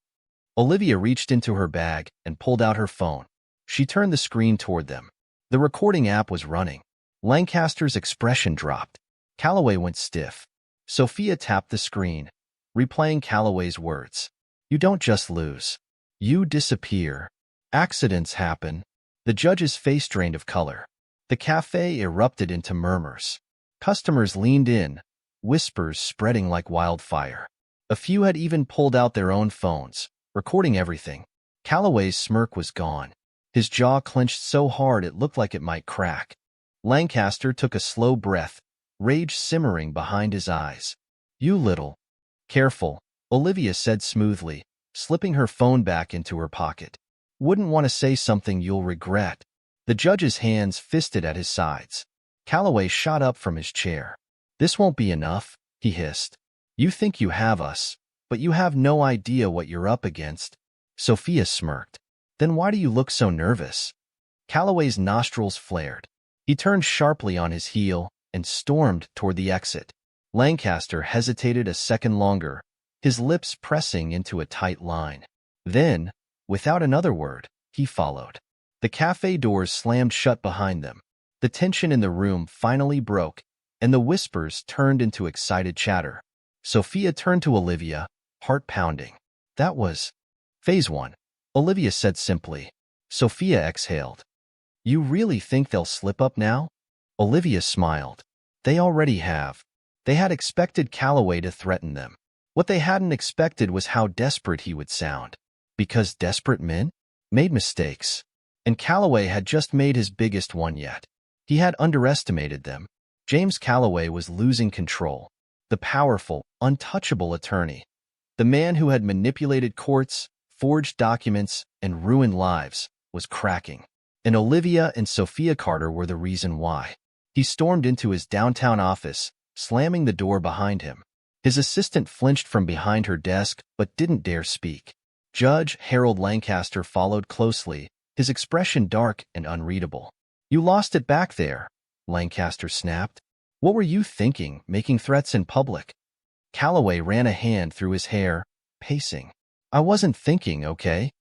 Olivia reached into her bag and pulled out her phone. She turned the screen toward them. The recording app was running. Lancaster's expression dropped. Calloway went stiff. Sophia tapped the screen, replaying Calloway's words. "You don't just lose. You disappear. Accidents happen." The judge's face drained of color. The cafe erupted into murmurs. Customers leaned in, whispers spreading like wildfire. A few had even pulled out their own phones, recording everything. Calloway's smirk was gone. His jaw clenched so hard it looked like it might crack. Lancaster took a slow breath, rage simmering behind his eyes. "You little." "Careful," Olivia said smoothly, slipping her phone back into her pocket. "Wouldn't want to say something you'll regret." The judge's hands fisted at his sides. Calloway shot up from his chair. "This won't be enough," he hissed. "You think you have us, but you have no idea what you're up against." Sophia smirked. "Then why do you look so nervous?" Calloway's nostrils flared. He turned sharply on his heel and stormed toward the exit. Lancaster hesitated a second longer, his lips pressing into a tight line. Then, without another word, he followed. The cafe doors slammed shut behind them. The tension in the room finally broke, and the whispers turned into excited chatter. Sophia turned to Olivia, heart pounding. "That was phase 1, Olivia said simply. Sophia exhaled. "You really think they'll slip up now?" Olivia smiled. "They already have." They had expected Calloway to threaten them. What they hadn't expected was how desperate he would sound. Because desperate men made mistakes. And Calloway had just made his biggest one yet. He had underestimated them. James Calloway was losing control. The powerful, untouchable attorney. The man who had manipulated courts, forged documents, and ruined lives, was cracking. And Olivia and Sophia Carter were the reason why. He stormed into his downtown office, slamming the door behind him. His assistant flinched from behind her desk but didn't dare speak. Judge Harold Lancaster followed closely, his expression dark and unreadable. "You lost it back there," Lancaster snapped. "What were you thinking, making threats in public?" Calloway ran a hand through his hair, pacing. "I wasn't thinking, okay?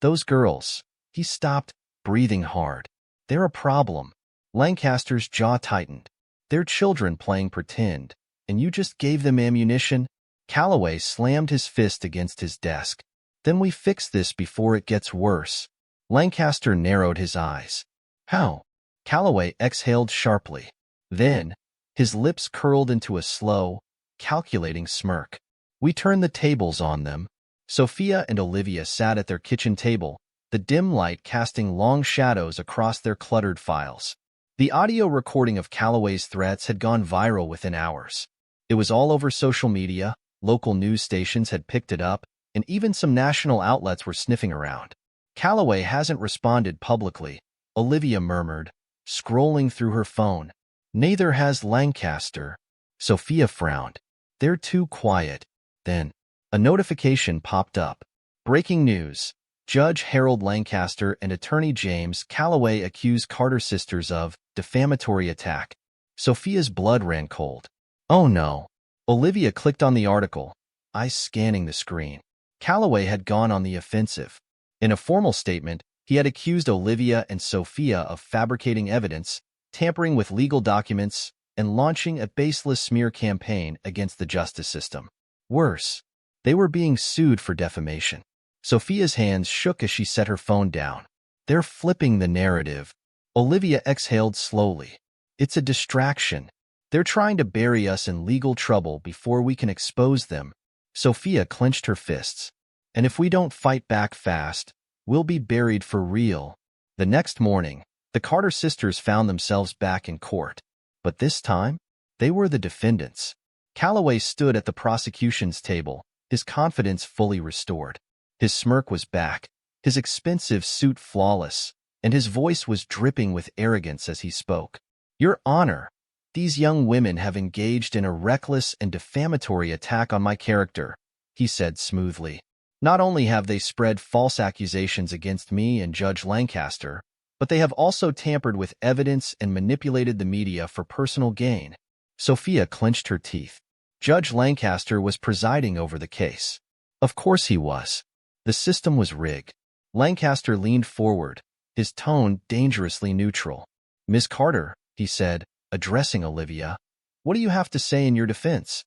Those girls." He stopped, breathing hard. "They're a problem." Lancaster's jaw tightened. "They're children playing pretend, and you just gave them ammunition?" Calloway slammed his fist against his desk. "Then we fix this before it gets worse." Lancaster narrowed his eyes. "How?" Calloway exhaled sharply. Then, his lips curled into a slow, calculating smirk. "We turn the tables on them." Sophia and Olivia sat at their kitchen table, the dim light casting long shadows across their cluttered files. The audio recording of Calloway's threats had gone viral within hours. It was all over social media, local news stations had picked it up, and even some national outlets were sniffing around. "Calloway hasn't responded publicly," Olivia murmured, scrolling through her phone. "Neither has Lancaster." Sophia frowned. "They're too quiet." Then, a notification popped up. Breaking news. Judge Harold Lancaster and attorney James Calloway accuse Carter sisters of defamatory attack. Sophia's blood ran cold. "Oh no." Olivia clicked on the article, eyes scanning the screen. Calloway had gone on the offensive. In a formal statement, he had accused Olivia and Sophia of fabricating evidence, tampering with legal documents, and launching a baseless smear campaign against the justice system. Worse, they were being sued for defamation. Sophia's hands shook as she set her phone down. "They're flipping the narrative." Olivia exhaled slowly. "It's a distraction. They're trying to bury us in legal trouble before we can expose them." Sophia clenched her fists. "And if we don't fight back fast, we'll be buried for real." The next morning, the The Carter sisters found themselves back in court. But this time, they were the defendants. Calloway stood at the prosecution's table, his confidence fully restored. His smirk was back, his expensive suit flawless, and his voice was dripping with arrogance as he spoke. "Your Honor, these young women have engaged in a reckless and defamatory attack on my character," he said smoothly. "Not only have they spread false accusations against me and Judge Lancaster, but they have also tampered with evidence and manipulated the media for personal gain." Sophia clenched her teeth. Judge Lancaster was presiding over the case. Of course he was. The system was rigged. Lancaster leaned forward, his tone dangerously neutral. "Miss Carter," he said, addressing Olivia, "what do you have to say in your defense?"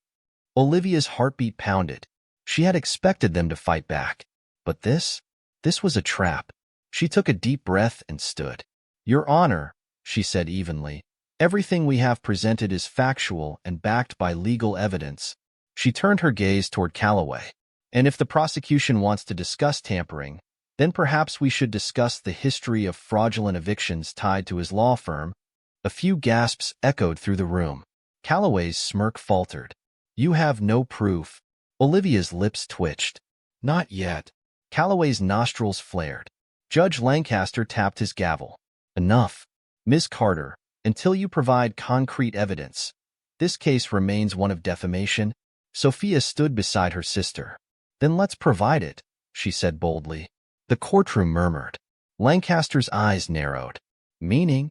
Olivia's heartbeat pounded. She had expected them to fight back. But this was a trap. She took a deep breath and stood. "Your Honor," she said evenly, "everything we have presented is factual and backed by legal evidence." She turned her gaze toward Calloway. "And if the prosecution wants to discuss tampering, then perhaps we should discuss the history of fraudulent evictions tied to his law firm." A few gasps echoed through the room. Calloway's smirk faltered. "You have no proof." Olivia's lips twitched. "Not yet." Calloway's nostrils flared. Judge Lancaster tapped his gavel. "Enough. Miss Carter, until you provide concrete evidence, this case remains one of defamation." Sophia stood beside her sister. "Then let's provide it," she said boldly. The courtroom murmured. Lancaster's eyes narrowed. "Meaning?"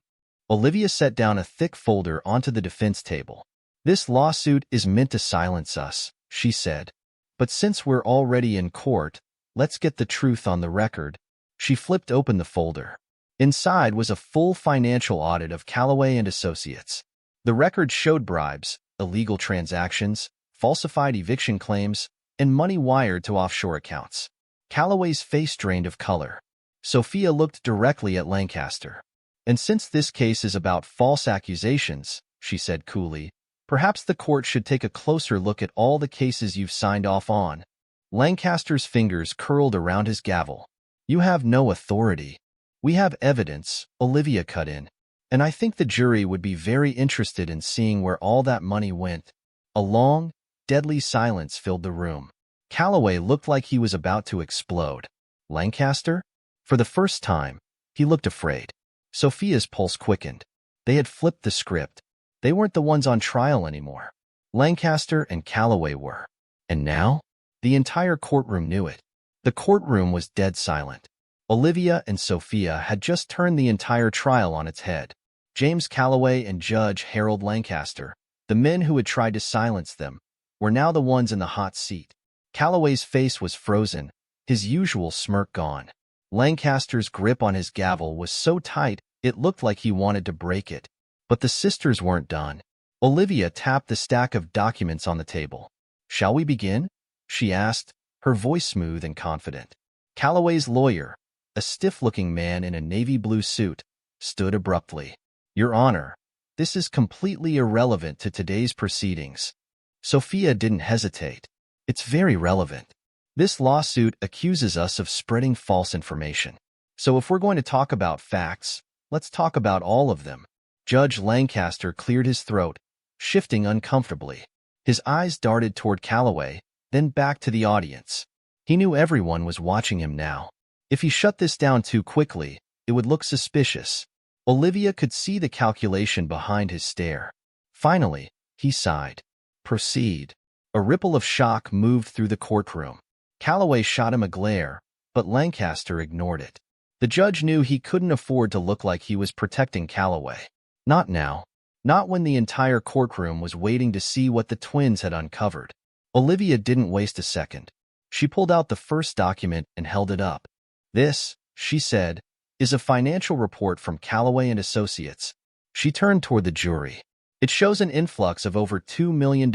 Olivia set down a thick folder onto the defense table. "This lawsuit is meant to silence us," she said. "But since we're already in court, let's get the truth on the record." She flipped open the folder. Inside was a full financial audit of Calloway and Associates. The record showed bribes, illegal transactions, falsified eviction claims, and money wired to offshore accounts. Calloway's face drained of color. Sophia looked directly at Lancaster. "And since this case is about false accusations," she said coolly, "perhaps the court should take a closer look at all the cases you've signed off on." Lancaster's fingers curled around his gavel. "You have no authority." "We have evidence," Olivia cut in. "And I think the jury would be very interested in seeing where all that money went." A long, deadly silence filled the room. Calloway looked like he was about to explode. Lancaster? For the first time, he looked afraid. Sophia's pulse quickened. They had flipped the script. They weren't the ones on trial anymore. Lancaster and Calloway were. And now? The entire courtroom knew it. The courtroom was dead silent. Olivia and Sophia had just turned the entire trial on its head. James Calloway and Judge Harold Lancaster, the men who had tried to silence them, were now the ones in the hot seat. Calloway's face was frozen, his usual smirk gone. Lancaster's grip on his gavel was so tight it looked like he wanted to break it. But the sisters weren't done. Olivia tapped the stack of documents on the table. "Shall we begin?" she asked, her voice smooth and confident. Calloway's lawyer, a stiff-looking man in a navy blue suit, stood abruptly. "Your Honor, this is completely irrelevant to today's proceedings." Sophia didn't hesitate. "It's very relevant. This lawsuit accuses us of spreading false information. So if we're going to talk about facts, let's talk about all of them." Judge Lancaster cleared his throat, shifting uncomfortably. His eyes darted toward Calloway, then back to the audience. He knew everyone was watching him now. If he shut this down too quickly, it would look suspicious. Olivia could see the calculation behind his stare. Finally, he sighed. "Proceed." A ripple of shock moved through the courtroom. Calloway shot him a glare, but Lancaster ignored it. The judge knew he couldn't afford to look like he was protecting Calloway. Not now. Not when the entire courtroom was waiting to see what the twins had uncovered. Olivia didn't waste a second. She pulled out the first document and held it up. "This," she said, "is a financial report from Calloway and Associates." She turned toward the jury. "It shows an influx of over $2 million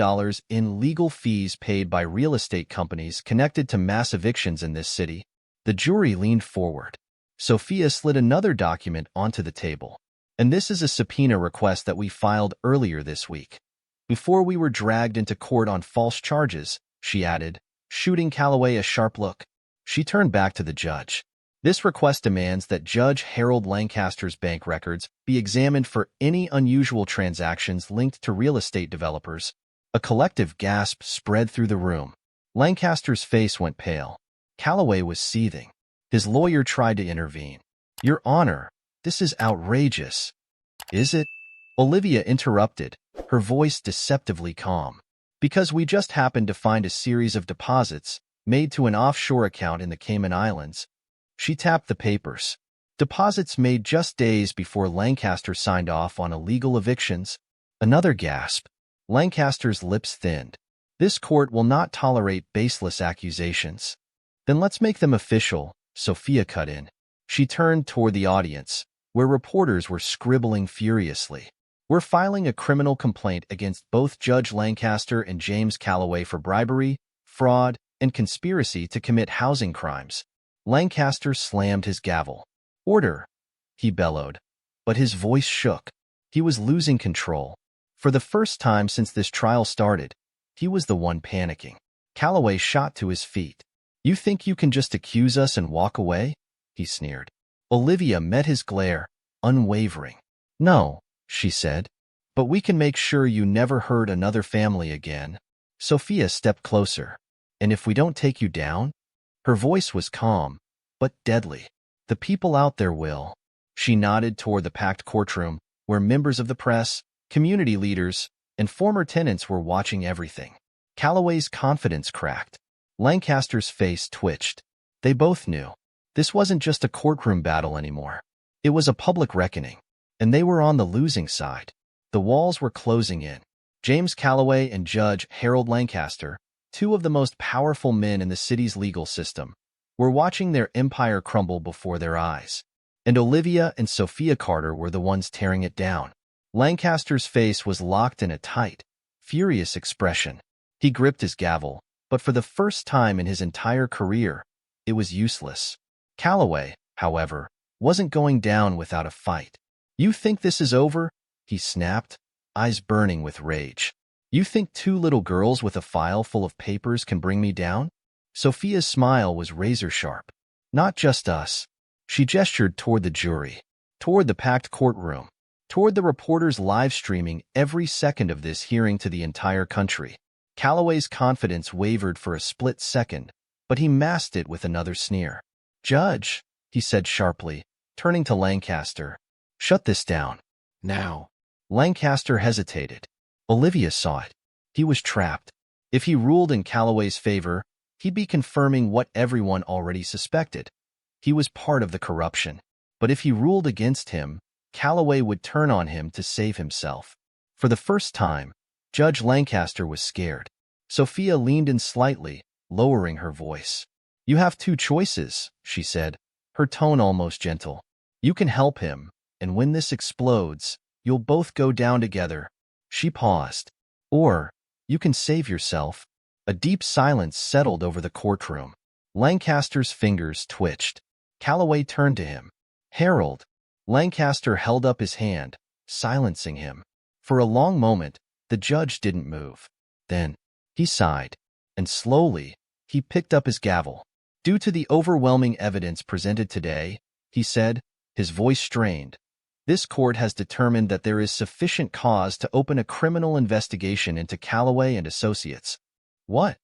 in legal fees paid by real estate companies connected to mass evictions in this city." The jury leaned forward. Sophia slid another document onto the table. "And this is a subpoena request that we filed earlier this week. Before we were dragged into court on false charges," she added, shooting Calloway a sharp look. She turned back to the judge. This request demands that Judge Harold Lancaster's bank records be examined for any unusual transactions linked to real estate developers. A collective gasp spread through the room. Lancaster's face went pale. Calloway was seething. His lawyer tried to intervene. "Your Honor, this is outrageous." "Is it?" Olivia interrupted, her voice deceptively calm. "Because we just happened to find a series of deposits made to an offshore account in the Cayman Islands." She tapped the papers. Deposits made just days before Lancaster signed off on illegal evictions. Another gasp. Lancaster's lips thinned. "This court will not tolerate baseless accusations." "Then let's make them official," Sophia cut in. She turned toward the audience, where reporters were scribbling furiously. "We're filing a criminal complaint against both Judge Lancaster and James Calloway for bribery, fraud, and conspiracy to commit housing crimes." Lancaster slammed his gavel. "Order," he bellowed, but his voice shook. He was losing control. For the first time since this trial started, he was the one panicking. Calloway shot to his feet. "You think you can just accuse us and walk away?" he sneered. Olivia met his glare, unwavering. "No," she said, "but we can make sure you never hurt another family again." Sophia stepped closer. "And if we don't take you down?" Her voice was calm, but deadly. "The people out there will." She nodded toward the packed courtroom, where members of the press, community leaders, and former tenants were watching everything. Calloway's confidence cracked. Lancaster's face twitched. They both knew. This wasn't just a courtroom battle anymore. It was a public reckoning, and they were on the losing side. The walls were closing in. James Calloway and Judge Harold Lancaster, two of the most powerful men in the city's legal system, were watching their empire crumble before their eyes. And Olivia and Sophia Carter were the ones tearing it down. Lancaster's face was locked in a tight, furious expression. He gripped his gavel, but for the first time in his entire career, it was useless. Calloway, however, wasn't going down without a fight. "You think this is over?" he snapped, eyes burning with rage. "You think two little girls with a file full of papers can bring me down?" Sophia's smile was razor-sharp. "Not just us." She gestured toward the jury, toward the packed courtroom, toward the reporters live-streaming every second of this hearing to the entire country. Calloway's confidence wavered for a split second, but he masked it with another sneer. "Judge," he said sharply, turning to Lancaster, "shut this down. Now." Lancaster hesitated. Olivia saw it. He was trapped. If he ruled in Calloway's favor, he'd be confirming what everyone already suspected. He was part of the corruption. But if he ruled against him, Calloway would turn on him to save himself. For the first time, Judge Lancaster was scared. Sophia leaned in slightly, lowering her voice. "You have two choices," she said, her tone almost gentle. "You can help him, and when this explodes, you'll both go down together." She paused. "Or, you can save yourself." A deep silence settled over the courtroom. Lancaster's fingers twitched. Calloway turned to him. "Harold." Lancaster held up his hand, silencing him. For a long moment, the judge didn't move. Then, he sighed, and slowly, he picked up his gavel. "Due to the overwhelming evidence presented today," he said, his voice strained, "this court has determined that there is sufficient cause to open a criminal investigation into Calloway and Associates." "What?"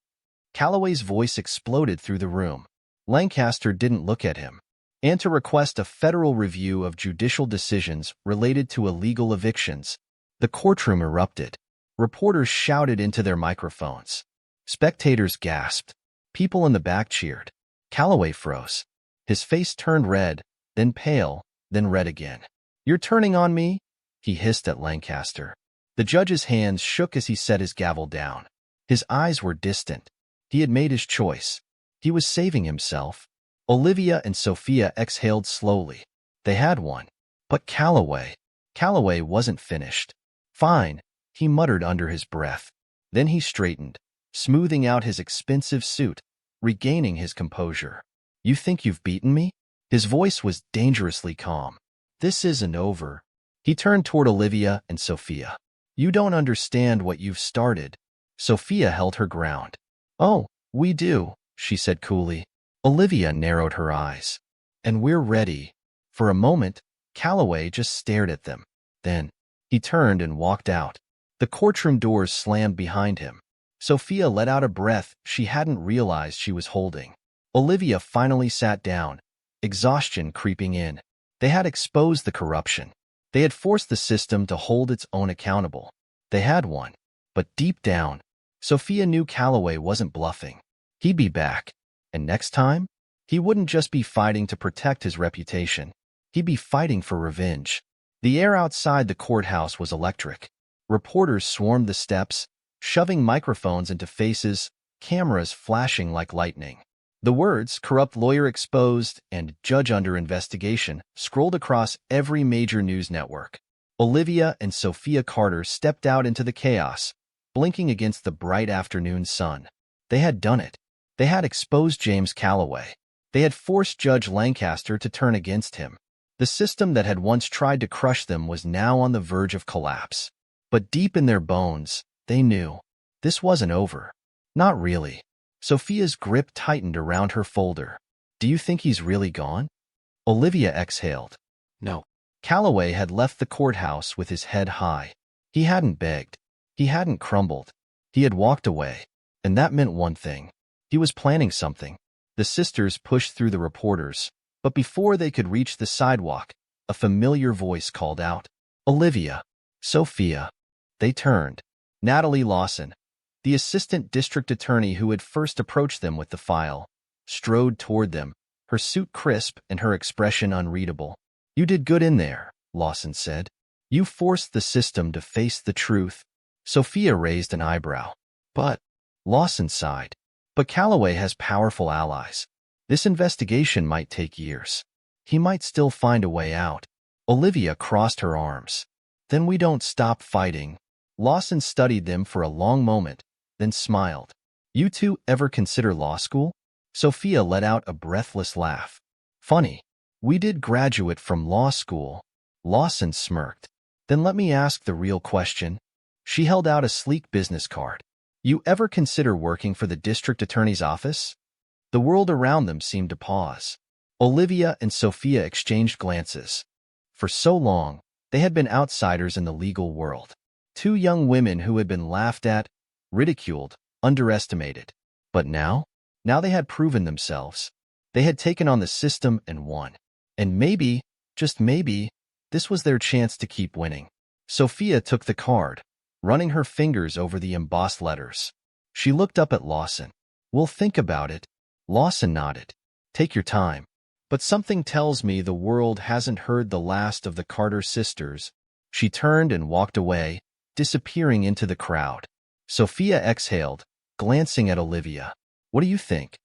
Calloway's voice exploded through the room. Lancaster didn't look at him. "And to request a federal review of judicial decisions related to illegal evictions." The courtroom erupted. Reporters shouted into their microphones. Spectators gasped. People in the back cheered. Calloway froze. His face turned red, then pale, then red again. "You're turning on me?" he hissed at Lancaster. The judge's hands shook as he set his gavel down. His eyes were distant. He had made his choice. He was saving himself. Olivia and Sophia exhaled slowly. They had won. But Calloway wasn't finished. "Fine," he muttered under his breath. Then he straightened, smoothing out his expensive suit, regaining his composure. "You think you've beaten me?" His voice was dangerously calm. "This isn't over." He turned toward Olivia and Sophia. "You don't understand what you've started." Sophia held her ground. "Oh, we do," she said coolly. Olivia narrowed her eyes. And we're ready. For a moment, Calloway just stared at them. Then, he turned and walked out. The courtroom doors slammed behind him. Sophia let out a breath she hadn't realized she was holding. Olivia finally sat down, exhaustion creeping in. They had exposed the corruption. They had forced the system to hold its own accountable. They had won. But deep down, Sophia knew Calloway wasn't bluffing. He'd be back. And next time, he wouldn't just be fighting to protect his reputation. He'd be fighting for revenge. The air outside the courthouse was electric. Reporters swarmed the steps, shoving microphones into faces, cameras flashing like lightning. The words, "corrupt lawyer exposed" and "judge under investigation," scrolled across every major news network. Olivia and Sophia Carter stepped out into the chaos, blinking against the bright afternoon sun. They had done it. They had exposed James Calloway. They had forced Judge Lancaster to turn against him. The system that had once tried to crush them was now on the verge of collapse. But deep in their bones, they knew. This wasn't over. Not really. Sophia's grip tightened around her folder. "Do you think he's really gone?" Olivia exhaled. No. Calloway had left the courthouse with his head high. He hadn't begged. He hadn't crumbled. He had walked away. And that meant one thing. He was planning something. The sisters pushed through the reporters. But before they could reach the sidewalk, a familiar voice called out, "Olivia, Sophia." They turned. Natalie Lawson, the assistant district attorney who had first approached them with the file, strode toward them, her suit crisp and her expression unreadable. "You did good in there," Lawson said. "You forced the system to face the truth." Sophia raised an eyebrow. "But," Lawson sighed, "but Calloway has powerful allies. This investigation might take years. He might still find a way out." Olivia crossed her arms. "Then we don't stop fighting." Lawson studied them for a long moment, then smiled. "You two ever consider law school?" Sophia let out a breathless laugh. "Funny. We did graduate from law school." Lawson smirked. "Then let me ask the real question." She held out a sleek business card. "You ever consider working for the district attorney's office?" The world around them seemed to pause. Olivia and Sophia exchanged glances. For so long, they had been outsiders in the legal world. Two young women who had been laughed at, ridiculed, underestimated. But now they had proven themselves. They had taken on the system and won. And maybe, just maybe, this was their chance to keep winning. Sophia took the card, running her fingers over the embossed letters. She looked up at Lawson. "We'll think about it." Lawson nodded. "Take your time. But something tells me the world hasn't heard the last of the Carter sisters." She turned and walked away, disappearing into the crowd. Sophia exhaled, glancing at Olivia. "What do you think?"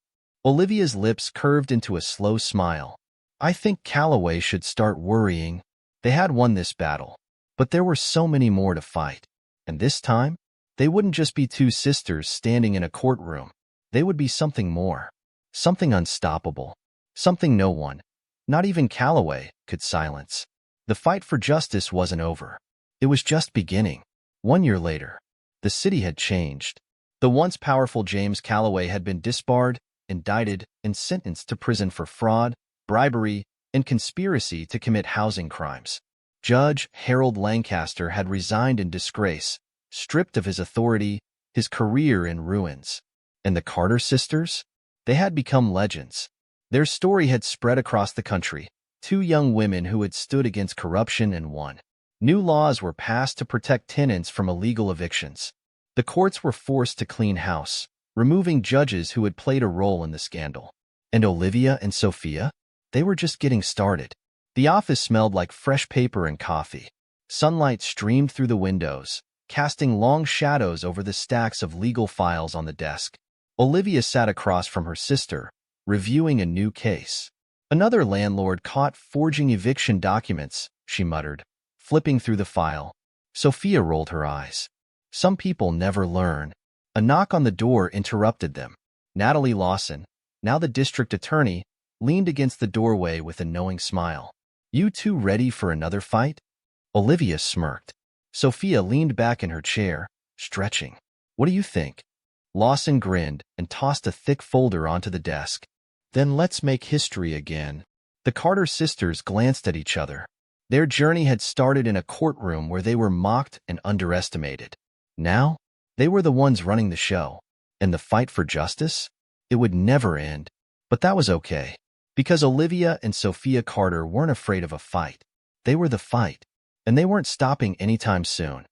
Olivia's lips curved into a slow smile. "I think Calloway should start worrying. They had won this battle, but there were so many more to fight. And this time, they wouldn't just be two sisters standing in a courtroom. They would be something more. Something unstoppable. Something no one, not even Calloway, could silence." The fight for justice wasn't over. It was just beginning. 1 year later, the city had changed. The once powerful James Calloway had been disbarred, indicted, and sentenced to prison for fraud, bribery, and conspiracy to commit housing crimes. Judge Harold Lancaster had resigned in disgrace, stripped of his authority, his career in ruins. And the Carter sisters? They had become legends. Their story had spread across the country, two young women who had stood against corruption and won. New laws were passed to protect tenants from illegal evictions. The courts were forced to clean house, removing judges who had played a role in the scandal. And Olivia and Sophia? They were just getting started. The office smelled like fresh paper and coffee. Sunlight streamed through the windows, casting long shadows over the stacks of legal files on the desk. Olivia sat across from her sister, reviewing a new case. "Another landlord caught forging eviction documents," she muttered, flipping through the file. Sophia rolled her eyes. Some people never learn. A knock on the door interrupted them. Natalie Lawson, now the district attorney, leaned against the doorway with a knowing smile. "You two ready for another fight?" Olivia smirked. Sophia leaned back in her chair, stretching. "What do you think?" Lawson grinned and tossed a thick folder onto the desk. "Then let's make history again." The Carter sisters glanced at each other. Their journey had started in a courtroom where they were mocked and underestimated. Now, they were the ones running the show. And the fight for justice? It would never end. But that was okay, because Olivia and Sophia Carter weren't afraid of a fight. They were the fight, and they weren't stopping anytime soon.